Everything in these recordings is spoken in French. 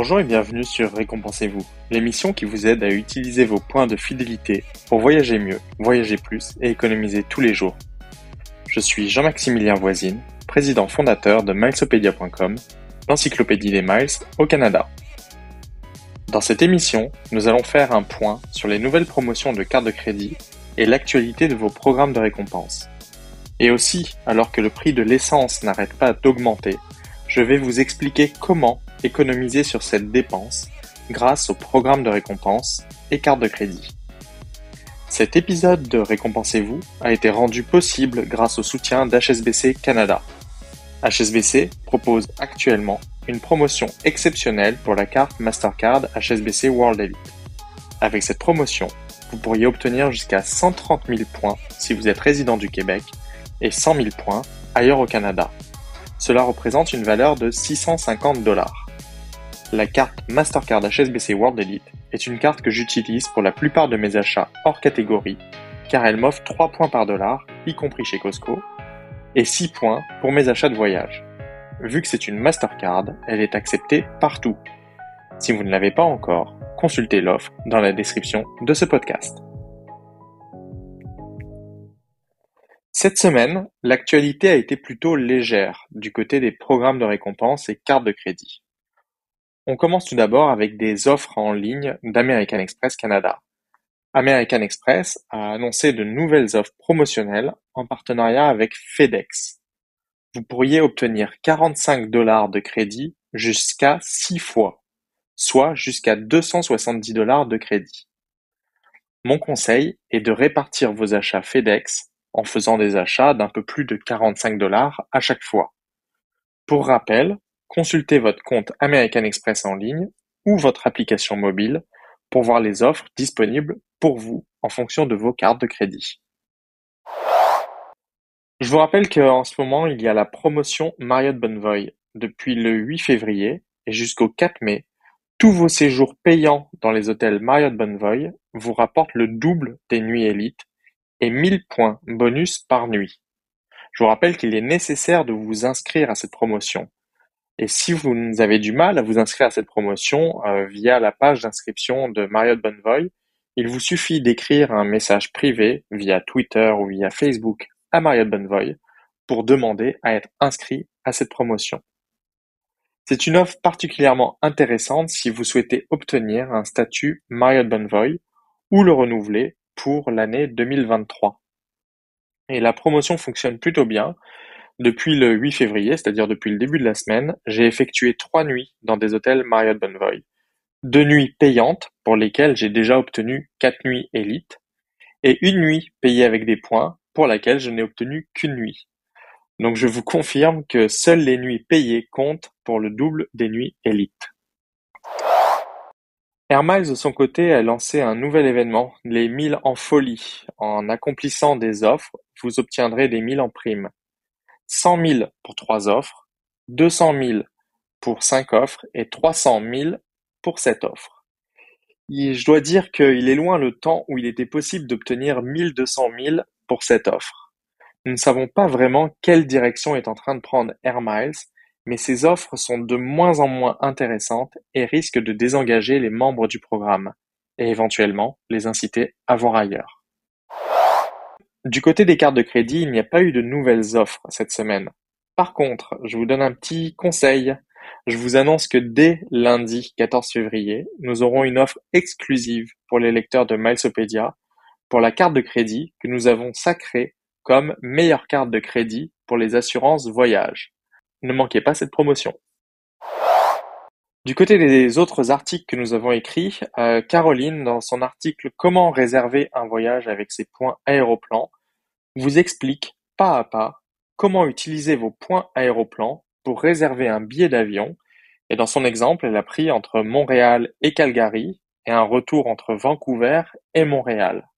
Bonjour et bienvenue sur Récompensez-vous, l'émission qui vous aide à utiliser vos points de fidélité pour voyager mieux, voyager plus et économiser tous les jours. Je suis Jean-Maximilien Voisine, président fondateur de Milesopedia.com, l'encyclopédie des miles au Canada. Dans cette émission, nous allons faire un point sur les nouvelles promotions de cartes de crédit et l'actualité de vos programmes de récompense. Et aussi, alors que le prix de l'essence n'arrête pas d'augmenter, je vais vous expliquer comment économiser sur cette dépense grâce aux programmes de récompense et cartes de crédit. Cet épisode de Récompensez-vous a été rendu possible grâce au soutien d'HSBC Canada. HSBC propose actuellement une promotion exceptionnelle pour la carte Mastercard HSBC World Elite. Avec cette promotion, vous pourriez obtenir jusqu'à 130 000 points si vous êtes résident du Québec et 100 000 points ailleurs au Canada. Cela représente une valeur de 650 $. La carte Mastercard HSBC World Elite est une carte que j'utilise pour la plupart de mes achats hors catégorie, car elle m'offre 3 points par dollar, y compris chez Costco, et 6 points pour mes achats de voyage. Vu que c'est une Mastercard, elle est acceptée partout. Si vous ne l'avez pas encore, consultez l'offre dans la description de ce podcast. Cette semaine, l'actualité a été plutôt légère du côté des programmes de récompense et cartes de crédit. On commence tout d'abord avec des offres en ligne d'American Express Canada. American Express a annoncé de nouvelles offres promotionnelles en partenariat avec FedEx. Vous pourriez obtenir 45 $ de crédit jusqu'à 6 fois, soit jusqu'à 270 $ de crédit. Mon conseil est de répartir vos achats FedEx en faisant des achats d'un peu plus de 45 $ à chaque fois. Pour rappel, consultez votre compte American Express en ligne ou votre application mobile pour voir les offres disponibles pour vous en fonction de vos cartes de crédit. Je vous rappelle qu'en ce moment, il y a la promotion Marriott Bonvoy. Depuis le 8 février et jusqu'au 4 mai, tous vos séjours payants dans les hôtels Marriott Bonvoy vous rapportent le double des nuits élites et 1000 points bonus par nuit. Je vous rappelle qu'il est nécessaire de vous inscrire à cette promotion. Et si vous avez du mal à vous inscrire à cette promotion via la page d'inscription de Marriott Bonvoy, il vous suffit d'écrire un message privé via Twitter ou via Facebook à Marriott Bonvoy pour demander à être inscrit à cette promotion. C'est une offre particulièrement intéressante si vous souhaitez obtenir un statut Marriott Bonvoy ou le renouveler pour l'année 2023. Et la promotion fonctionne plutôt bien. Depuis le 8 février, c'est-à-dire depuis le début de la semaine, j'ai effectué 3 nuits dans des hôtels Marriott Bonvoy. 2 nuits payantes, pour lesquelles j'ai déjà obtenu 4 nuits élites, et une nuit payée avec des points, pour laquelle je n'ai obtenu qu'une nuit. Donc je vous confirme que seules les nuits payées comptent pour le double des nuits élites. Air Miles de son côté a lancé un nouvel événement, les 1000 en folie. En accomplissant des offres, vous obtiendrez des 1000 en prime. 100 000 pour 3 offres, 200 000 pour 5 offres et 300 000 pour 7 offres. Et je dois dire qu'il est loin le temps où il était possible d'obtenir 1200 000 pour cette offre. Nous ne savons pas vraiment quelle direction est en train de prendre Air Miles, mais ces offres sont de moins en moins intéressantes et risquent de désengager les membres du programme et éventuellement les inciter à voir ailleurs. Du côté des cartes de crédit, il n'y a pas eu de nouvelles offres cette semaine. Par contre, je vous donne un petit conseil. Je vous annonce que dès lundi 14 février, nous aurons une offre exclusive pour les lecteurs de Milesopedia pour la carte de crédit que nous avons sacrée comme meilleure carte de crédit pour les assurances voyage. Ne manquez pas cette promotion. Du côté des autres articles que nous avons écrits, Caroline, dans son article Comment réserver un voyage avec ses points Aéroplan, vous explique pas à pas comment utiliser vos points Aéroplan pour réserver un billet d'avion. Et dans son exemple, elle a pris entre Montréal et Calgary et un retour entre Vancouver et Montréal.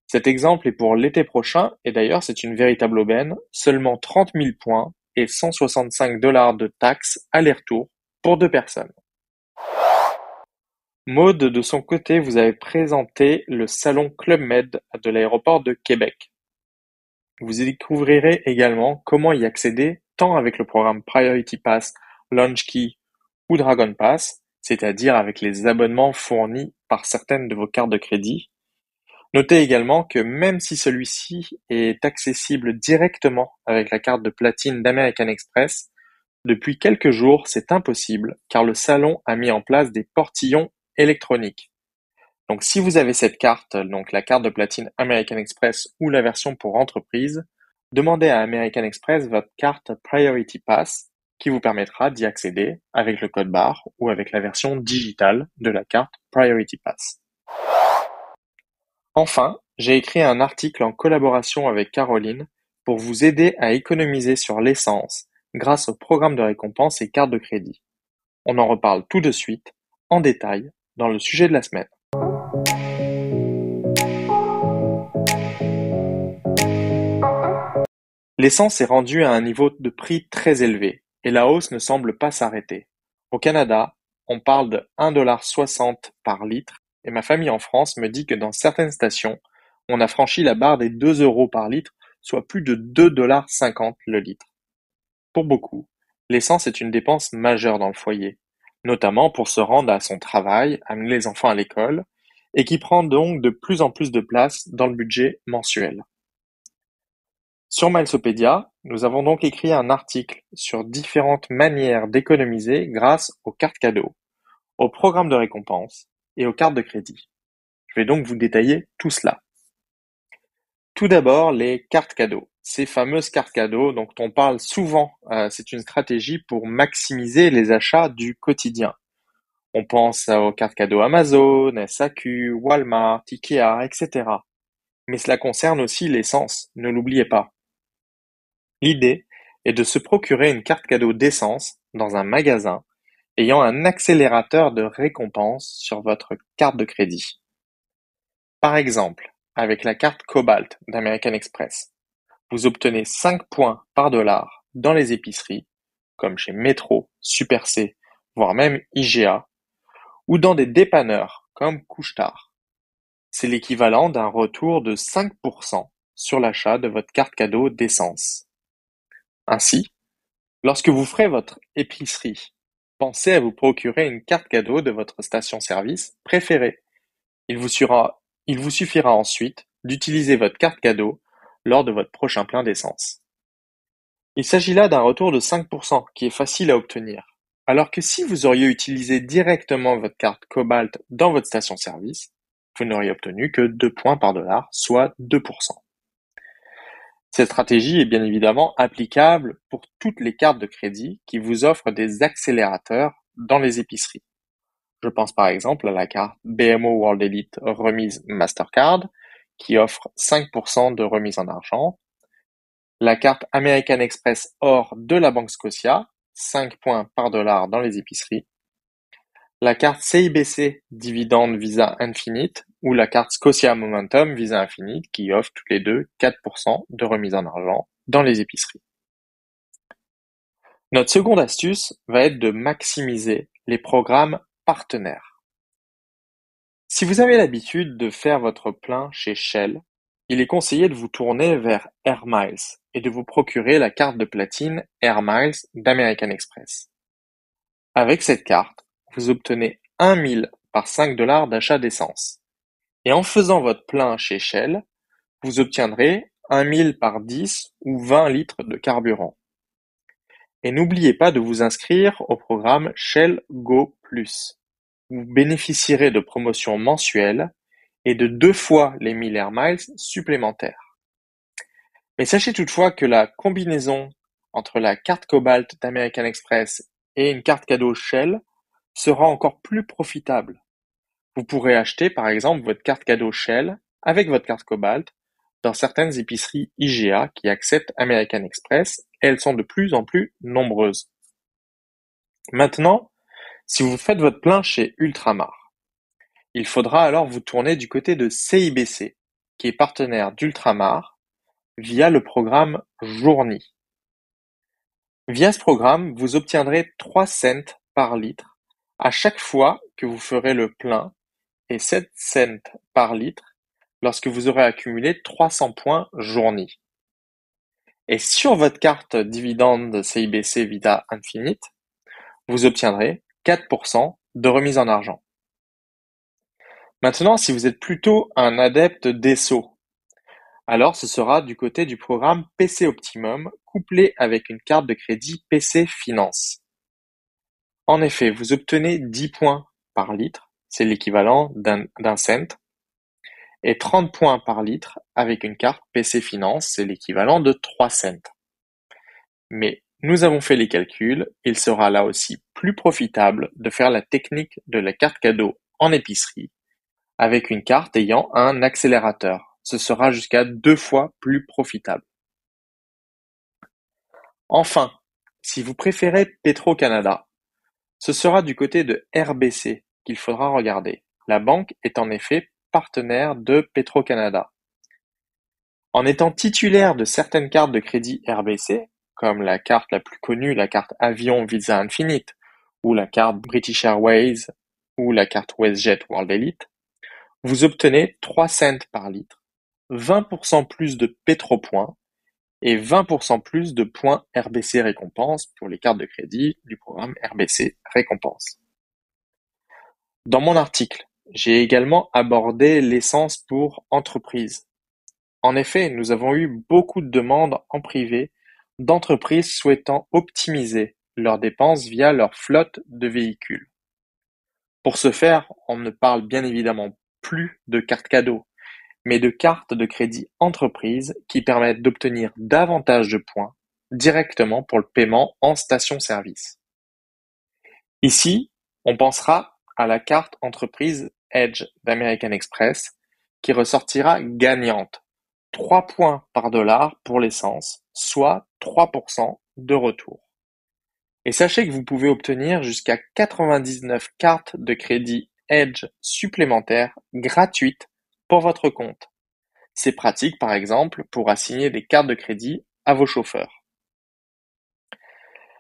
Cet exemple est pour l'été prochain et d'ailleurs c'est une véritable aubaine, seulement 30 000 points et 165 $ de taxes aller-retour pour 2 personnes. Maud, de son côté, vous avez présenté le salon Club Med de l'aéroport de Québec. Vous y découvrirez également comment y accéder tant avec le programme Priority Pass, Launch Key ou Dragon Pass c'est-à-dire avec les abonnements fournis par certaines de vos cartes de crédit. Notez également que même si celui-ci est accessible directement avec la carte de platine d'American Express, depuis quelques jours, c'est impossible car le salon a mis en place des portillons électroniques. Donc si vous avez cette carte, donc la carte de platine American Express ou la version pour entreprise, demandez à American Express votre carte Priority Pass qui vous permettra d'y accéder avec le code barre ou avec la version digitale de la carte Priority Pass. Enfin, j'ai écrit un article en collaboration avec Caroline pour vous aider à économiser sur l'essence grâce au programme de récompense et carte de crédit. On en reparle tout de suite, en détail, dans le sujet de la semaine. L'essence est rendue à un niveau de prix très élevé et la hausse ne semble pas s'arrêter. Au Canada, on parle de 1,60 $ par litre et ma famille en France me dit que dans certaines stations, on a franchi la barre des 2 € par litre, soit plus de 2,50 $ le litre. Pour beaucoup, l'essence est une dépense majeure dans le foyer, notamment pour se rendre à son travail, amener les enfants à l'école, et qui prend donc de plus en plus de place dans le budget mensuel. Sur Milesopedia, nous avons donc écrit un article sur différentes manières d'économiser grâce aux cartes cadeaux, aux programmes de récompense et aux cartes de crédit. Je vais donc vous détailler tout cela. Tout d'abord, les cartes cadeaux. Ces fameuses cartes cadeaux dont on parle souvent, c'est une stratégie pour maximiser les achats du quotidien. On pense aux cartes cadeaux Amazon, SAQ, Walmart, Ikea, etc. Mais cela concerne aussi l'essence, ne l'oubliez pas. L'idée est de se procurer une carte cadeau d'essence dans un magasin ayant un accélérateur de récompense sur votre carte de crédit. Par exemple, avec la carte Cobalt d'American Express, vous obtenez 5 points par dollar dans les épiceries, comme chez Metro, Super C, voire même IGA, ou dans des dépanneurs comme Couche-Tard. C'est l'équivalent d'un retour de 5% sur l'achat de votre carte cadeau d'essence. Ainsi, lorsque vous ferez votre épicerie, pensez à vous procurer une carte cadeau de votre station-service préférée. Il vous suffira ensuite d'utiliser votre carte cadeau lors de votre prochain plein d'essence. Il s'agit là d'un retour de 5% qui est facile à obtenir, alors que si vous auriez utilisé directement votre carte Cobalt dans votre station-service, vous n'auriez obtenu que 2 points par dollar, soit 2%. Cette stratégie est bien évidemment applicable pour toutes les cartes de crédit qui vous offrent des accélérateurs dans les épiceries. Je pense par exemple à la carte BMO World Elite remise Mastercard qui offre 5% de remise en argent, la carte American Express Or de la Banque Scotia, 5 points par dollar dans les épiceries, la carte CIBC Dividende Visa Infinite ou la carte Scotia Momentum Visa Infinite qui offre toutes les deux 4% de remise en argent dans les épiceries. Notre seconde astuce va être de maximiser les programmes partenaires. Si vous avez l'habitude de faire votre plein chez Shell, il est conseillé de vous tourner vers Air Miles et de vous procurer la carte de platine Air Miles d'American Express. Avec cette carte, vous obtenez 1 000 par 5 $ d'achat d'essence. Et en faisant votre plein chez Shell, vous obtiendrez 1 000 par 10 ou 20 litres de carburant. Et n'oubliez pas de vous inscrire au programme Shell Go Plus. Vous bénéficierez de promotions mensuelles et de 2 fois les 1000 Air Miles supplémentaires. Mais sachez toutefois que la combinaison entre la carte Cobalt d'American Express et une carte cadeau Shell sera encore plus profitable. Vous pourrez acheter par exemple votre carte cadeau Shell avec votre carte Cobalt dans certaines épiceries IGA qui acceptent American Express et elles sont de plus en plus nombreuses. Maintenant, si vous faites votre plein chez Ultramar, il faudra alors vous tourner du côté de CIBC, qui est partenaire d'Ultramar, via le programme Journey. Via ce programme, vous obtiendrez 3 cents par litre à chaque fois que vous ferez le plein et 7 cents par litre lorsque vous aurez accumulé 300 points Journey. Et sur votre carte dividende CIBC Visa Infinite, vous obtiendrez 4% de remise en argent. Maintenant, si vous êtes plutôt un adepte d'ESSO, alors ce sera du côté du programme PC Optimum couplé avec une carte de crédit PC Finance. En effet, vous obtenez 10 points par litre, c'est l'équivalent d'un cent, et 30 points par litre avec une carte PC Finance, c'est l'équivalent de 3 cents. Mais nous avons fait les calculs, il sera là aussi plus profitable de faire la technique de la carte cadeau en épicerie avec une carte ayant un accélérateur. Ce sera jusqu'à 2 fois plus profitable. Enfin, si vous préférez Petro-Canada, ce sera du côté de RBC qu'il faudra regarder. La banque est en effet partenaire de Petro-Canada. En étant titulaire de certaines cartes de crédit RBC, comme la carte la plus connue, la carte Avion Visa Infinite, ou la carte British Airways, ou la carte WestJet World Elite, vous obtenez 3 cents par litre, 20% plus de Pétropoints et 20% plus de points RBC Récompense pour les cartes de crédit du programme RBC Récompense. Dans mon article, j'ai également abordé l'essence pour entreprise. En effet, nous avons eu beaucoup de demandes en privé d'entreprises souhaitant optimiser leurs dépenses via leur flotte de véhicules. Pour ce faire, on ne parle bien évidemment plus de cartes cadeaux, mais de cartes de crédit entreprise qui permettent d'obtenir davantage de points directement pour le paiement en station-service. Ici, on pensera à la carte entreprise Edge d'American Express qui ressortira gagnante. 3 points par dollar pour l'essence, soit 3% de retour. Et sachez que vous pouvez obtenir jusqu'à 99 cartes de crédit Edge supplémentaires gratuites pour votre compte. C'est pratique par exemple pour assigner des cartes de crédit à vos chauffeurs.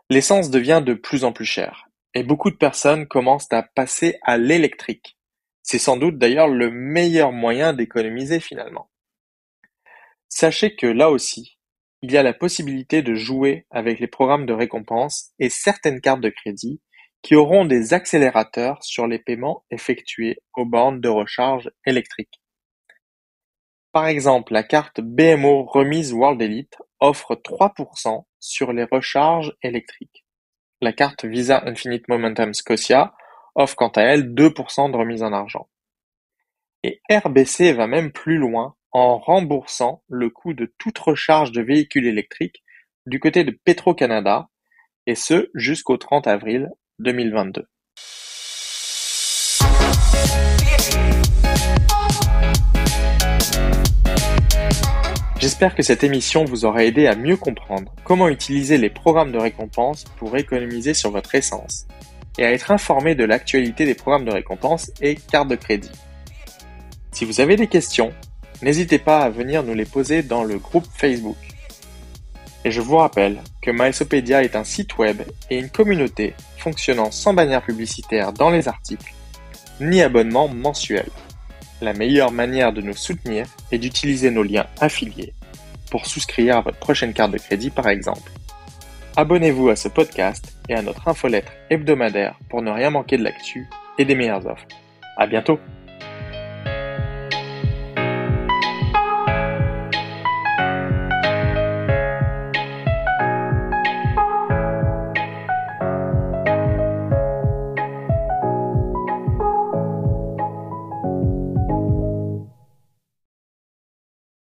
L'essence devient de plus en plus chère et beaucoup de personnes commencent à passer à l'électrique. C'est sans doute d'ailleurs le meilleur moyen d'économiser finalement. Sachez que là aussi, il y a la possibilité de jouer avec les programmes de récompense et certaines cartes de crédit qui auront des accélérateurs sur les paiements effectués aux bornes de recharge électrique. Par exemple, la carte BMO Remise World Elite offre 3% sur les recharges électriques. La carte Visa Infinite Momentum Scotia offre quant à elle 2% de remise en argent. Et RBC va même plus loin en remboursant le coût de toute recharge de véhicules électriques du côté de Petro-Canada, et ce jusqu'au 30 avril 2022. J'espère que cette émission vous aura aidé à mieux comprendre comment utiliser les programmes de récompense pour économiser sur votre essence et à être informé de l'actualité des programmes de récompense et cartes de crédit. Si vous avez des questions, n'hésitez pas à venir nous les poser dans le groupe Facebook. Et je vous rappelle que Milesopedia est un site web et une communauté fonctionnant sans bannière publicitaire dans les articles, ni abonnement mensuel. La meilleure manière de nous soutenir est d'utiliser nos liens affiliés pour souscrire à votre prochaine carte de crédit par exemple. Abonnez-vous à ce podcast et à notre infolettre hebdomadaire pour ne rien manquer de l'actu et des meilleures offres. À bientôt!